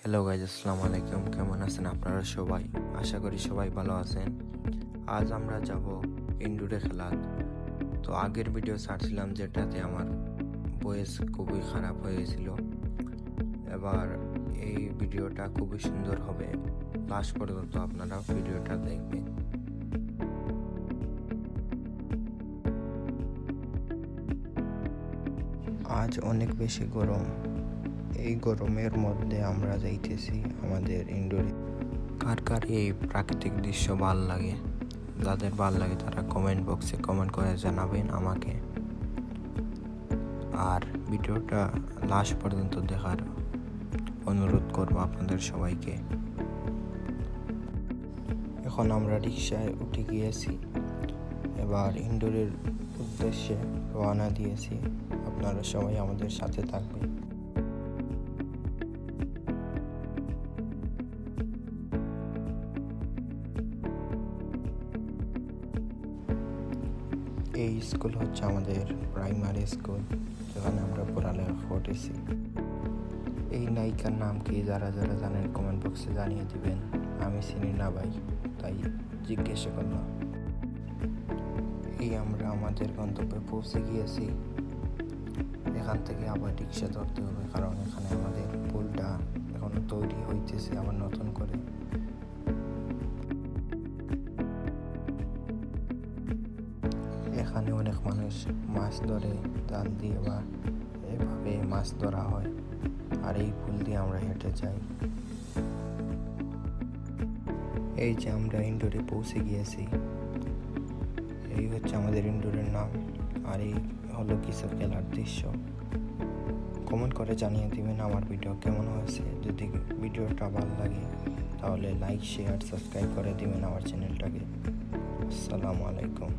Hello guys, আসসালামু আলাইকুম। কেমন আছেন আপনারা সবাই? আশা করি সবাই ভালো আছেন। আজ আমরা যাব ইনডোরে খেলাত। তো আগের ভিডিও ছাড়ছিলাম যেটাতে আমার ভয়েস খুবই খারাপ হয়েছিল। এবার এই ভিডিওটা খুবই সুন্দর হবে। লাস্ট পর্যন্ত আপনারা ভিডিওটা দেখবেন। আজ অনেক বেশি গরম। এই গরমের মধ্যে আমরা যাইতেছি আমাদের ইনডোরে। কার কার এই প্রাকৃতিক দৃশ্য ভাল লাগে? যাদের ভাল লাগে তারা কমেন্ট বক্সে কমেন্ট করে জানাবেন আমাকে। আর ভিডিওটা লাস্ট পর্যন্ত দেখার অনুরোধ করবো আপনাদের সবাইকে। এখন আমরা রিক্সায় উঠে গিয়েছি, এবার ইনডোরের উদ্দেশ্যে রওনা দিয়েছি। আপনারা সবাই আমাদের সাথে থাকবেন। এই স্কুল হচ্ছে আমাদের প্রাইমারি স্কুল, যেখানে আমরা পড়ালেখা করেছি। এই নায়িকার নাম কি? যারা যারা জানেন কমেন্ট বক্সে জানিয়ে দিবেন। আমি চিনি না ভাই, তাই জিজ্ঞেস করলাম। এই আমরা আমাদের গন্তব্যে পৌঁছে গিয়েছি। এখান থেকে আবার রিক্সা ধরতে হবে, কারণ এখানে আমাদের পুলটা এখনো তৈরি হইতেছে আবার নতুন করে। এখানে অনেক মানুষ মাছ ধরে, জাল দিয়ে বা এভাবে মাছ ধরা হয়। আর এই পুল দিয়ে আমরা হেঁটে যাই। এই যে আমরা ইনডোরে পৌঁছে গিয়েছি। এই হচ্ছে আমাদের ইনডোরের নাম। আর এই হলো কিছু খেলার দৃশ্য। কমেন্ট করে জানিয়ে দিবেন আমার ভিডিও কেমন হয়েছে। যদি ভিডিওটা ভালো লাগে তাহলে লাইক, শেয়ার, সাবস্ক্রাইব করে দিবেন আমার চ্যানেলটাকে। আসসালামু আলাইকুম।